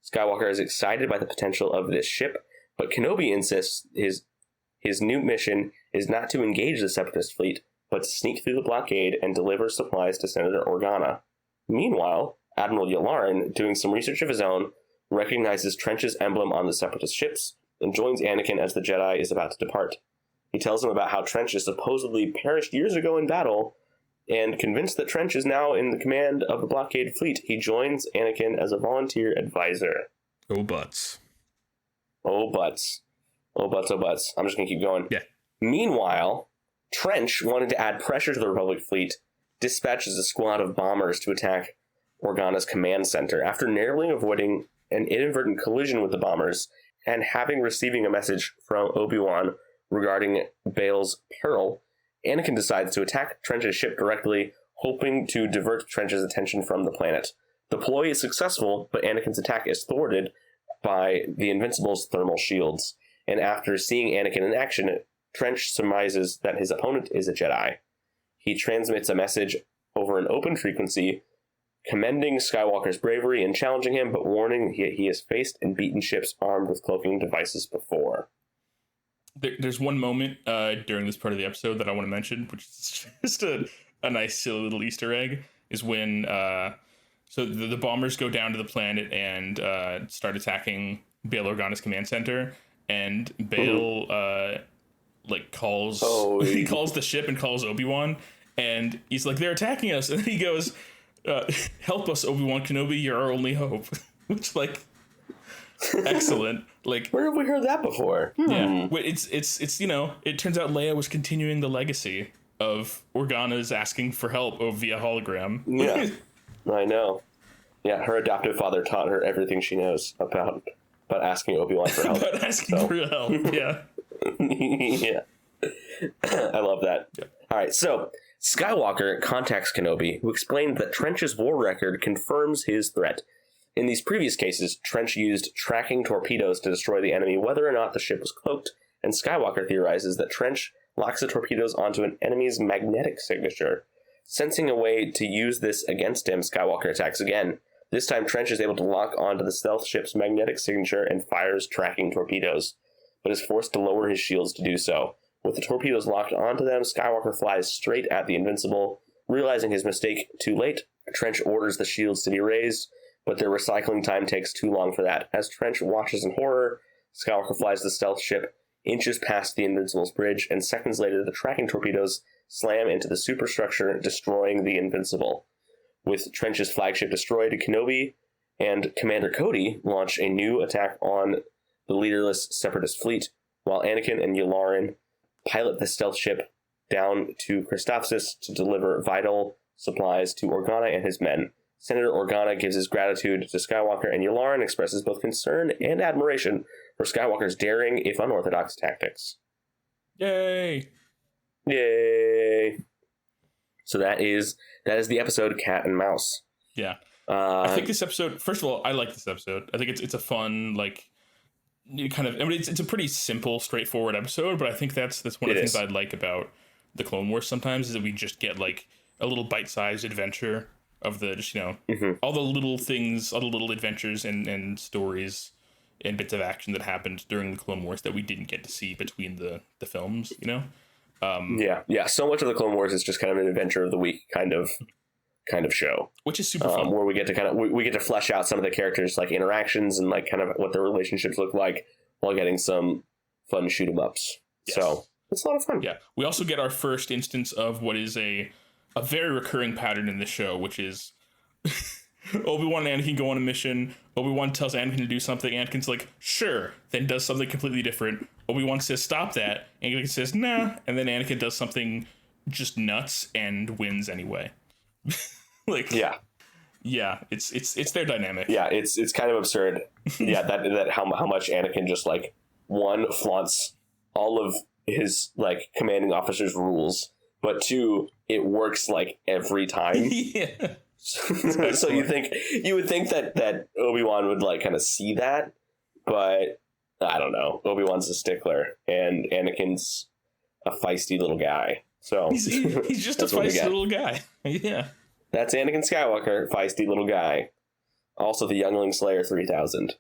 Skywalker is excited by the potential of this ship, but Kenobi insists his new mission is not to engage the Separatist fleet, but to sneak through the blockade and deliver supplies to Senator Organa. Meanwhile, Admiral Yularen, doing some research of his own, recognizes Trench's emblem on the Separatist ships and joins Anakin as the Jedi is about to depart. He tells him about how Trench is supposedly perished years ago in battle, and convinced that Trench is now in the command of the blockade fleet, he joins Anakin as a volunteer advisor. Oh, butts. Oh, butts. Oh, butts, oh, butts. I'm just going to keep going. Yeah. Meanwhile, Trench, wanting to add pressure to the Republic fleet, dispatches a squad of bombers to attack Organa's command center. After narrowly avoiding an inadvertent collision with the bombers, and receiving a message from Obi-Wan regarding Bail's peril, Anakin decides to attack Trench's ship directly, hoping to divert Trench's attention from the planet. The ploy is successful, but Anakin's attack is thwarted by the Invincible's thermal shields. And after seeing Anakin in action, Trench surmises that his opponent is a Jedi. He transmits a message over an open frequency, commending Skywalker's bravery and challenging him, but warning he has faced and beaten ships armed with cloaking devices before. There's one moment during this part of the episode that I want to mention, which is just a nice, silly little Easter egg, is when so the bombers go down to the planet and start attacking Bail Organa's command center, and Bail calls he calls the ship and calls Obi-Wan, and he's like, they're attacking us, and then he goes, help us, Obi-Wan Kenobi, you're our only hope. Which, like, excellent. Like, where have we heard that before? Yeah, it's it turns out Leia was continuing the legacy of Organa's asking for help via hologram. Yeah, I know. Yeah, her adoptive father taught her everything she knows about asking Obi-Wan for help. About asking for help, yeah. Yeah. I love that. Yeah. All right, so Skywalker contacts Kenobi, who explained that Trench's war record confirms his threat. In these previous cases, Trench used tracking torpedoes to destroy the enemy whether or not the ship was cloaked, and Skywalker theorizes that Trench locks the torpedoes onto an enemy's magnetic signature. Sensing a way to use this against him, Skywalker attacks again. This time, Trench is able to lock onto the stealth ship's magnetic signature and fires tracking torpedoes, but is forced to lower his shields to do so. With the torpedoes locked onto them, Skywalker flies straight at the Invincible. Realizing his mistake too late, Trench orders the shields to be raised, but their recycling time takes too long for that. As Trench watches in horror, Skywalker flies the stealth ship inches past the Invincible's bridge, and seconds later the tracking torpedoes slam into the superstructure, destroying the Invincible. With Trench's flagship destroyed, Kenobi and Commander Cody launch a new attack on the leaderless Separatist fleet, while Anakin and Yularen pilot the stealth ship down to Christophsis to deliver vital supplies to Organa and his men. Senator Organa gives his gratitude to Skywalker, and Yularen expresses both concern and admiration for Skywalker's daring, if unorthodox, tactics. Yay! Yay! So that is the episode Cat and Mouse. Yeah. I think this episode, first of all, I like this episode. I think it's a fun, like, it's a pretty simple, straightforward episode, but I think that's one of the things I like about the Clone Wars sometimes, is that we just get, like, a little bite-sized adventure of the, just, all the little things, all the little adventures and stories and bits of action that happened during the Clone Wars that we didn't get to see between the films, Yeah. So much of the Clone Wars is just kind of an adventure of the week kind of show, which is super fun. Where we get to we get to flesh out some of the characters' like interactions and like kind of what their relationships look like while getting some fun shoot 'em ups. Yes. So it's a lot of fun. Yeah, we also get our first instance of what is a very recurring pattern in this show, which is Obi-Wan and Anakin go on a mission. Obi-Wan tells Anakin to do something. Anakin's like, sure, then does something completely different. Obi-Wan says, stop that. Anakin says, nah. And then Anakin does something just nuts and wins anyway. Yeah, it's their dynamic. Yeah, it's kind of absurd. Yeah, that how much Anakin just like one flaunts all of his like commanding officer's rules, but two, it works like every time. Yeah. So you would think that Obi-Wan would like kind of see that, but I don't know. Obi-Wan's a stickler, and Anakin's a feisty little guy. So he's just a feisty little guy. Yeah. That's Anakin Skywalker, feisty little guy. Also the Youngling Slayer 3000.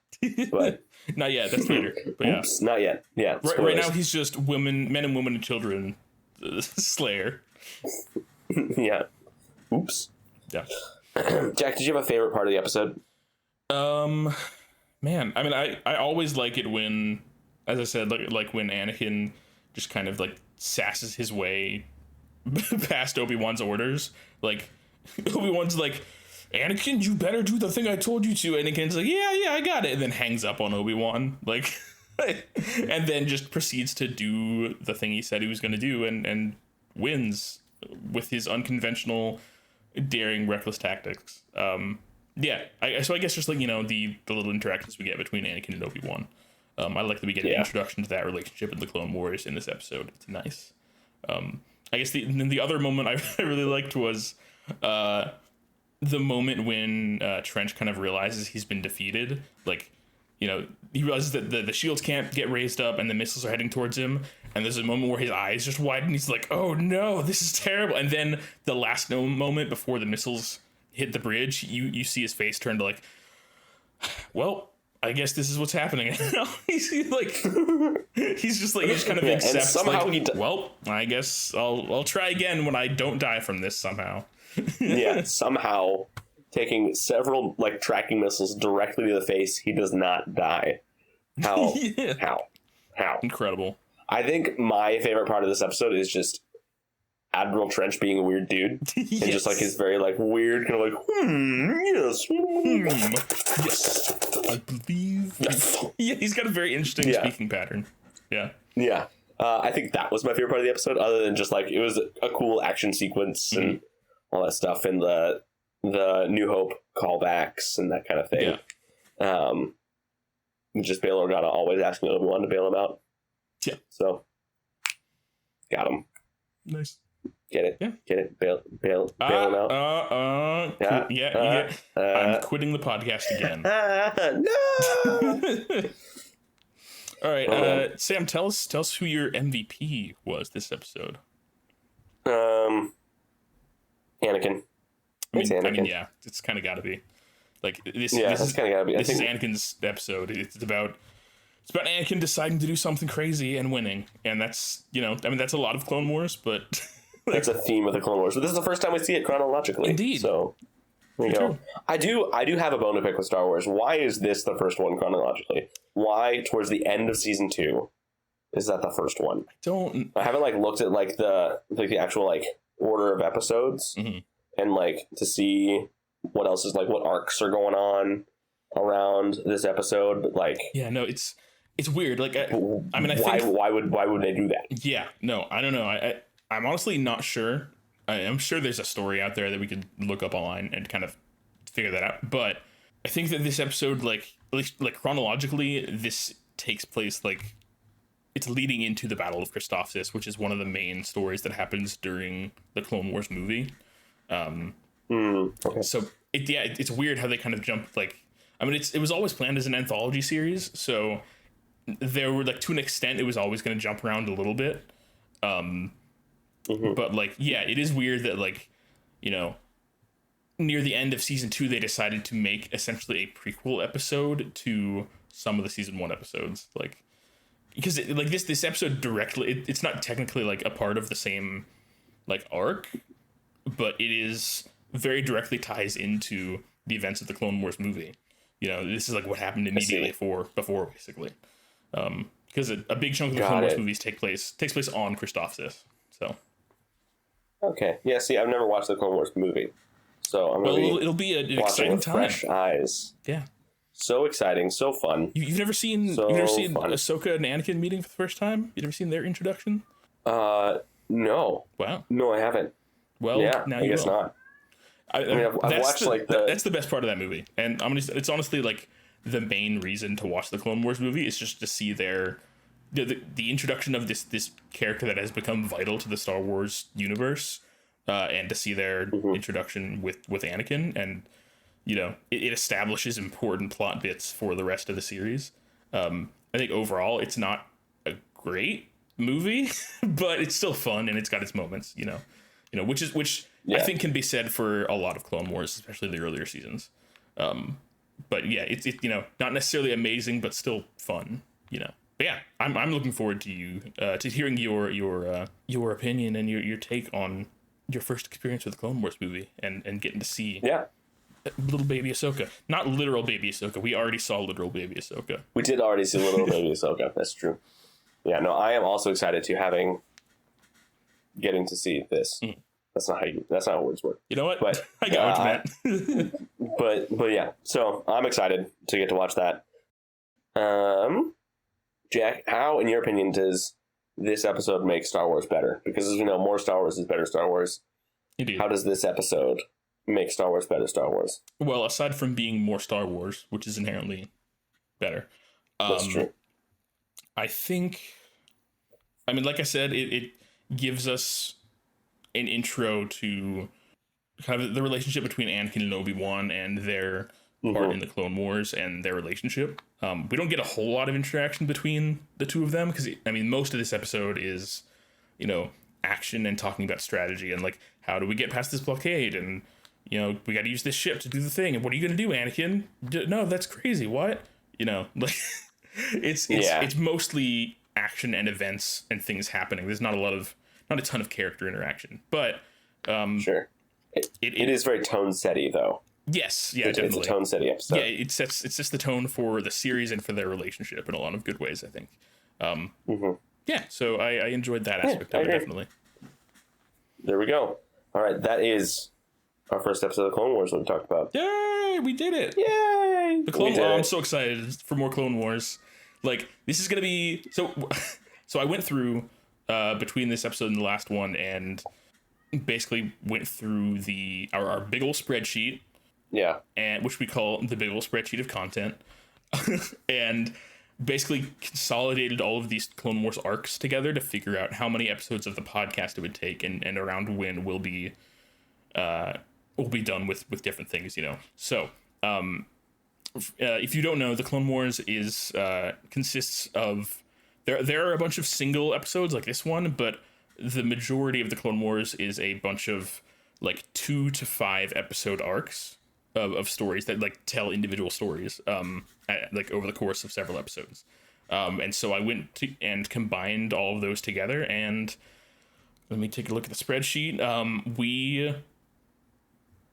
But not yet, that's later. But oops, not yet. Yeah. Right now he's just men and women and children Slayer. Yeah. Oops. Yeah. Jack, did you have a favorite part of the episode? Man, I mean, I always like it when, as I said, like when Anakin just kind of like sasses his way past Obi-Wan's orders. Like, Obi-Wan's like, Anakin, you better do the thing I told you to. Anakin's like, yeah, I got it. And then hangs up on Obi-Wan. Like, and then just proceeds to do the thing he said he was going to do and wins with his unconventional, daring, reckless tactics. Yeah, so I guess just like, the little interactions we get between Anakin and Obi-Wan. I like that we get an introduction to that relationship in the Clone Wars in this episode. It's nice. I guess the other moment I really liked was the moment when Trench kind of realizes he's been defeated. Like, he realizes that the shields can't get raised up and the missiles are heading towards him. And there's a moment where his eyes just widen. He's like, oh no, this is terrible. And then the last moment before the missiles hit the bridge, you see his face turn to like, well, I guess this is what's happening. He's just kind of accepts. Somehow like, well, I guess I'll try again when I don't die from this somehow. Yeah, somehow taking several like tracking missiles directly to the face, he does not die. How? Yeah. How? Incredible. I think my favorite part of this episode is just Admiral Trench being a weird dude. Yes. And just like his very like weird kind of like, yes. Yes. I believe. Yes. Yeah, he's got a very interesting speaking pattern. Yeah. Yeah. I think that was my favorite part of the episode, other than just like it was a cool action sequence and all that stuff, and the the New Hope callbacks and that kind of thing. Yeah. Just Bail Organa always asking Obi-Wan to bail him out. Yeah. So, got him. Nice. Get it? Yeah. Get it? Bail him out. I'm quitting the podcast again. No. All right, Sam, tell us who your MVP was this episode. Anakin. I mean, yeah, it's kind of got to be like this. Yeah, this it's kind of got to be. This is Anakin's episode. It's about Anakin deciding to do something crazy and winning, and that's that's a lot of Clone Wars, but that's a theme of the Clone Wars. But this is the first time we see it chronologically. Indeed. So there you go. I do have a bone to pick with Star Wars. Why is this the first one chronologically? Why towards the end of season 2 is that the first one? I haven't looked at the actual order of episodes and to see what else is what arcs are going on around this episode. But it's weird. I think why would they do that? Yeah, no, I don't know. I'm honestly not sure. I'm sure there's a story out there that we could look up online and kind of figure that out. But I think that this episode, at least chronologically, this takes place it's leading into the Battle of Christophsis, which is one of the main stories that happens during the Clone Wars movie. Okay. So it's weird how they kind of jump. It was always planned as an anthology series, so there were to an extent it was always going to jump around a little bit. But it is weird that near the end of season 2 they decided to make essentially a prequel episode to some of the season 1 episodes, because this episode directly it's not technically a part of the same arc, but it is very directly ties into the events of the Clone Wars movie. This is what happened immediately before basically, because a big chunk of the Clone Wars movies takes place on Christophsis. So okay, yeah. See, I've never watched the Clone Wars movie, so I'm it'll be an exciting time. Fresh eyes. Yeah. So exciting, so fun. You've never seen fun. Ahsoka and Anakin meeting for the first time? You've never seen their introduction? No. Wow. No, I haven't. Well, yeah, now I guess will. not. I've watched that's the best part of that movie, and it's honestly the main reason to watch the Clone Wars movie is just to see their the introduction of this character that has become vital to the Star Wars universe, and to see their introduction with Anakin, and it establishes important plot bits for the rest of the series. I think overall it's not a great movie, but it's still fun and it's got its moments. Which I think can be said for a lot of Clone Wars, especially the earlier seasons. But yeah, it's not necessarily amazing, but still fun. But yeah, I'm looking forward to you to hearing your opinion and your take on your first experience with the Clone Wars movie and getting to see little baby Ahsoka. Not literal baby Ahsoka. We already saw literal baby Ahsoka. We did already see literal baby Ahsoka. That's true. Yeah, no, I am also excited to getting to see this. That's not how words work. You know what? But I got that. but yeah, so I'm excited to get to watch that. Jack, how, in your opinion, does this episode make Star Wars better? Because as we know, more Star Wars is better Star Wars. Indeed. How does this episode make Star Wars better Star Wars? Well, aside from being more Star Wars, which is inherently better. That's true. I think, like I said, it gives us an intro to kind of the relationship between Anakin and Obi-Wan and their part in the Clone Wars and their relationship. We don't get a whole lot of interaction between the two of them because, most of this episode is, action and talking about strategy and how do we get past this blockade and, we got to use this ship to do the thing. And what are you going to do, Anakin? No, that's crazy. What? It's mostly action and events and things happening. There's not a ton of character interaction, but sure. It is very tone setty though. Yes, yeah, It's definitely. a tone setty episode. Yeah, it's just the tone for the series and for their relationship in a lot of good ways, I think. Yeah, so I enjoyed that aspect of it, definitely. There we go. All right, that is our first episode of Clone Wars that we talked about. Yay, we did it! Yay! I'm so excited for more Clone Wars. This is gonna be so. So I went through between this episode and the last one, and basically went through our big old spreadsheet, and which we call the big old spreadsheet of content, and basically consolidated all of these Clone Wars arcs together to figure out how many episodes of the podcast it would take, and around when we'll be done with different things, you know. So if you don't know, the Clone Wars is consists of there are a bunch of single episodes like this one, but the majority of the Clone Wars is a bunch of like 2 to 5 episode arcs of stories that like tell individual stories like over the course of several episodes. And so I went to and combined all of those together, and let me take a look at the spreadsheet. We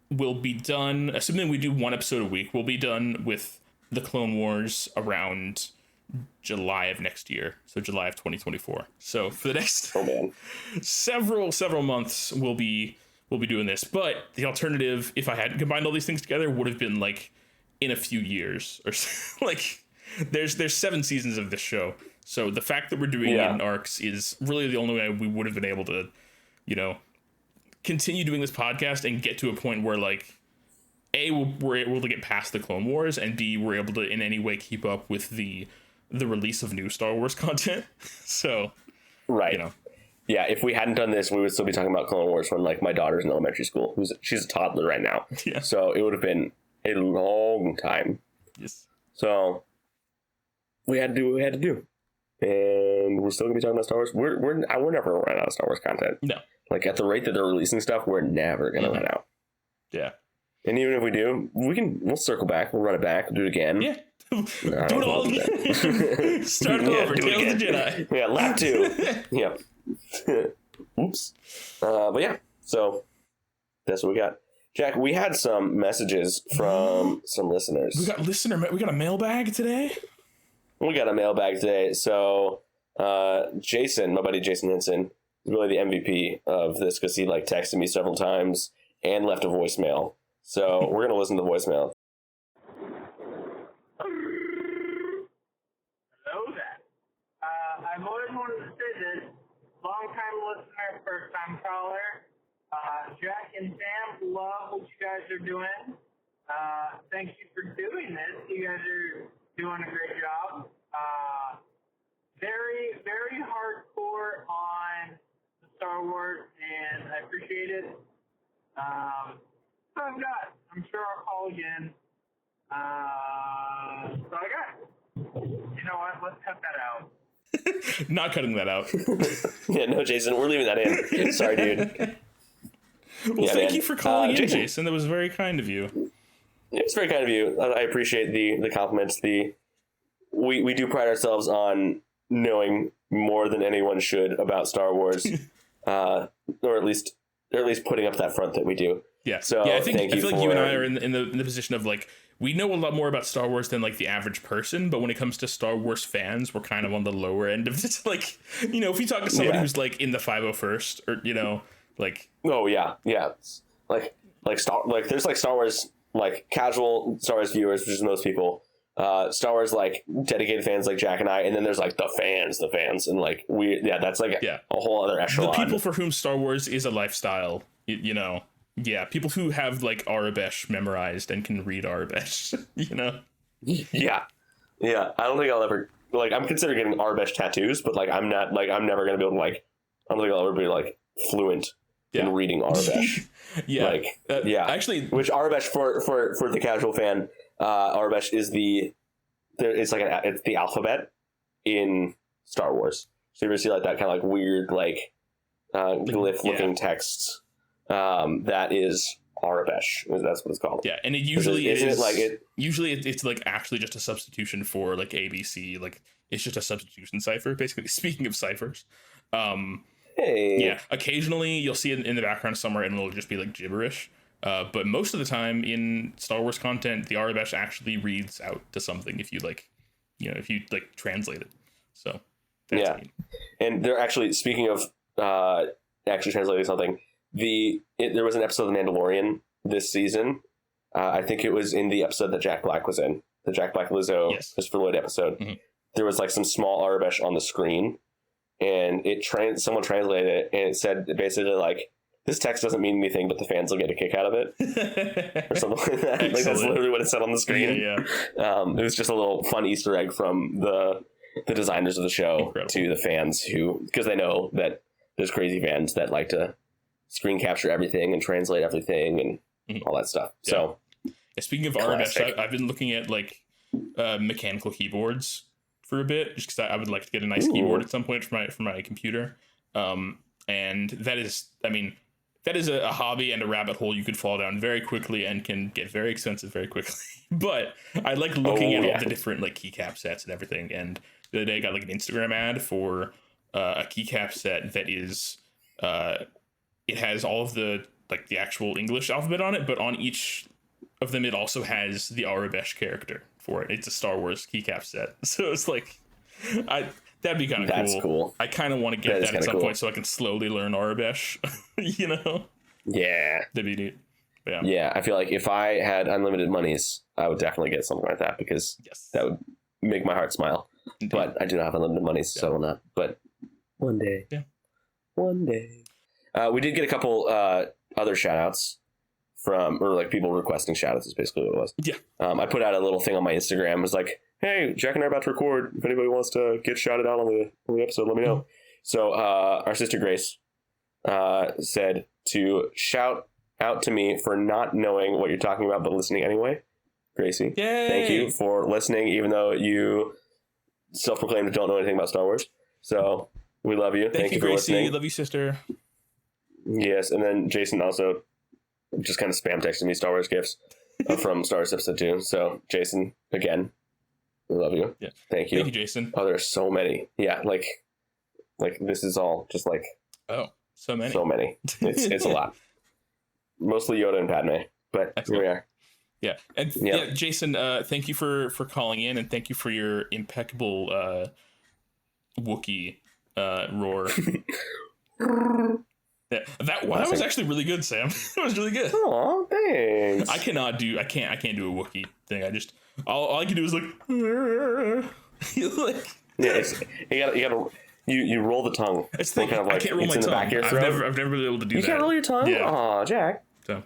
will be done, assuming we do one episode a week, we'll be done with the Clone Wars around July of next year, so July of 2024. So for the next several months we'll be doing this. But the alternative, if I hadn't combined all these things together, would have been like in a few years or like there's 7 seasons of this show, so the fact that we're doing it in arcs is really the only way we would have been able to, you know, continue doing this podcast and get to a point where like A, we're able to get past the Clone Wars, and B, we're able to in any way keep up with the release of new Star Wars content. So you know, if we hadn't done this, we would still be talking about Clone Wars when like my daughter's in elementary school. She's a toddler right now. So it would have been a long time. So we had to do what we had to do, and we're still gonna be talking about Star Wars. We're never gonna run out of Star Wars content. No, like at the rate that they're releasing stuff, we're never gonna run out. And even if we do, we'll circle back. We'll run it back. We'll do it again. Do it all again. Start it over. Tales of the Jedi. Lap 2. Oops. But yeah, so that's what we got. Jack, we had some messages from some listeners. We got a mailbag today. So Jason, my buddy Jason Henson, is really the MVP of this because he like texted me several times and left a voicemail. So we're gonna listen to the voicemail. Hello there. I've always wanted to say this. Long-time listener, first-time caller. Jack and Sam, love what you guys are doing. Thank you for doing this. You guys are doing a great job. Very, very hardcore on the Star Wars, and I appreciate it. So I've got. I'm sure I'll call again. So I got. You know what? Let's cut that out. Not cutting that out. No, Jason, we're leaving that in. Sorry, dude. Well, thank you for calling in, Jason. That was very kind of you. It's very kind of you. I appreciate the compliments. We do pride ourselves on knowing more than anyone should about Star Wars, or at least putting up that front that we do. Yeah. So I feel like you and I are in the position of like, we know a lot more about Star Wars than like the average person, but when it comes to Star Wars fans, we're kind of on the lower end of this. Like, you know, if you talk to somebody who's like in the 501st, or you know, like, like there's like Star Wars, like casual Star Wars viewers, which is most people. Star Wars like dedicated fans like Jack and I, and then there's like the fans, and like that's like a whole other echelon. The people for whom Star Wars is a lifestyle, you know. Yeah, people who have like Arabesh memorized and can read Arabesh, you know. Yeah. I don't think I'll ever like. I'm considering getting Arabesh tattoos, but like I'm not like I'm never gonna be able to like. I don't think I'll ever be like fluent in reading Arabesh. Actually, which Arabesh for the casual fan, Arabesh is it's the alphabet in Star Wars. So you ever see like that kind of like weird like glyph looking text. That is Arabesh. That's what it's called. Yeah, and it usually it's like actually just a substitution for like ABC. Like it's just a substitution cipher, basically. Speaking of ciphers, occasionally you'll see it in the background somewhere, and it'll just be like gibberish. But most of the time in Star Wars content, the Arabesh actually reads out to something if you translate it. So that's neat. And they're actually, speaking of actually translating something. There was an episode of The Mandalorian this season. I think it was in the episode that Jack Black was in, the Jack Black Lizzo Christopher Lloyd episode. Mm-hmm. There was like some small Arabesh on the screen, and someone translated it, and it said basically like this text doesn't mean anything, but the fans will get a kick out of it, or something like that. Like that's literally what it said on the screen. Yeah. It was just a little fun Easter egg from the designers of the show to the fans because they know that there's crazy fans that like to screen capture everything and translate everything and all that stuff. Yeah. So, speaking of Arabesh, I've been looking at like mechanical keyboards for a bit, just because I would like to get a nice keyboard at some point for my computer. And that is a hobby and a rabbit hole you could fall down very quickly and can get very expensive very quickly. But I like looking at all the different like keycap sets and everything. And the other day I got like an Instagram ad for a keycap set that is it has all of the like the actual English alphabet on it, but on each of them it also has the Arabesh character for it. It's a Star Wars keycap set. So it's like that'd be kind of cool. That's cool. I kind of want to get that at some point so I can slowly learn Arabesh, you know? Yeah. That'd be neat. Yeah. Yeah, I feel like if I had unlimited monies, I would definitely get something like that because that would make my heart smile. Indeed. But I do not have unlimited monies, so I will not. But one day. Yeah. One day. We did get a couple other shout-outs from, or like people requesting shout-outs is basically what it was. Yeah. I put out a little thing on my Instagram. It was like, hey, Jack and I are about to record. If anybody wants to get shouted out on the episode, let me know. So our sister Grace said to shout out to me for not knowing what you're talking about, but listening anyway. Gracie, yay! Thank you for listening, even though you self-proclaimed don't know anything about Star Wars. So we love you. Thank you for Gracie. listening. Love you, sister. Yes, and then Jason also just kind of spam texted me Star Wars gifts from Star Wars Episode 2. So Jason, again, we love you. Yeah. Thank you. Thank you, Jason. Oh, there's so many. Yeah, like this is all just like so many. So many. It's a lot. Mostly Yoda and Padme, but here we are. Yeah, and yeah, Jason, thank you for calling in, and thank you for your impeccable Wookiee roar. Yeah, that was actually really good, Sam. That was really good. Oh, thanks. I can't do a Wookiee thing. All I can do is like you roll the tongue. It's the kind of like, I can't roll my tongue. I've never been able to do that. You can't roll your tongue? Yeah. Aw, Jack. So,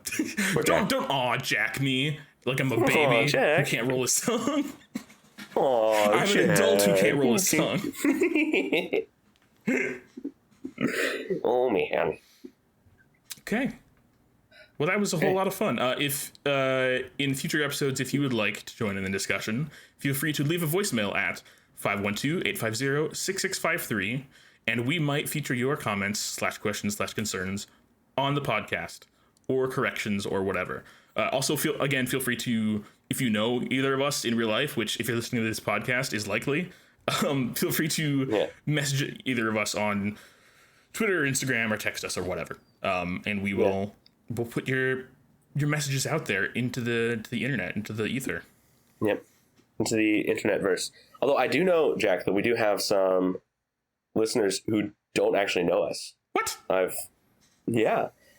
don't aw Jack me like I'm a baby who can't roll his tongue. Aw, I'm an adult who can't roll his tongue. Oh man. Okay. Well, that was a whole lot of fun. If in future episodes, if you would like to join in the discussion, feel free to leave a voicemail at 512-850-6653, and we might feature your comments / questions / concerns on the podcast, or corrections or whatever. Also, feel free to, if you know either of us in real life, which if you're listening to this podcast is likely, feel free to message either of us on Twitter, Instagram, or text us or whatever. And we'll put your messages out there into the internet, into the ether. Yep. Into the internet verse. Although I do know, Jack, that we do have some listeners who don't actually know us. What?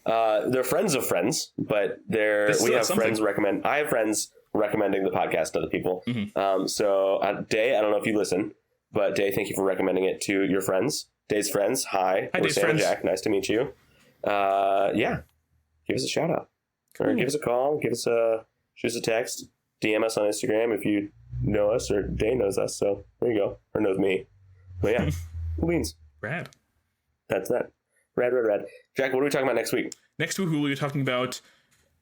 They're friends of friends, but we have friends recommend. I have friends recommending the podcast to other people. Mm-hmm. So Day, I don't know if you listen, but Day, thank you for recommending it to your friends. Day's friends, hi. Hi, Day's Sam friends. And Jack, nice to meet you. Give us a shout out. Cool. Or give us a call. Shoot us a text. DM us on Instagram if you know us, or Day knows us. So there you go, or knows me. But yeah, cool beans. Rad. That's that. Rad. Jack, what are we talking about next week? Next week, we'll be talking about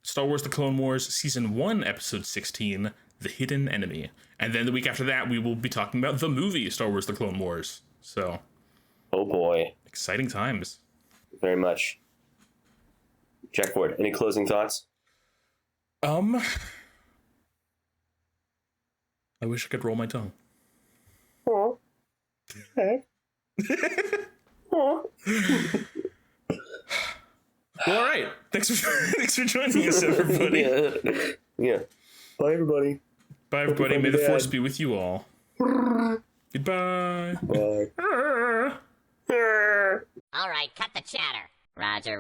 Star Wars The Clone Wars Season 1, Episode 16, The Hidden Enemy. And then the week after that, we will be talking about the movie Star Wars The Clone Wars. So. Oh, boy. Exciting times. Very much. Jack Ward, any closing thoughts? I wish I could roll my tongue. Oh. Okay. Oh. Well, all right. Thanks for joining us, everybody. Yeah. Bye, everybody. Bye, everybody. May the Force be with you all. Goodbye. Bye. All right, cut the chatter. Roger.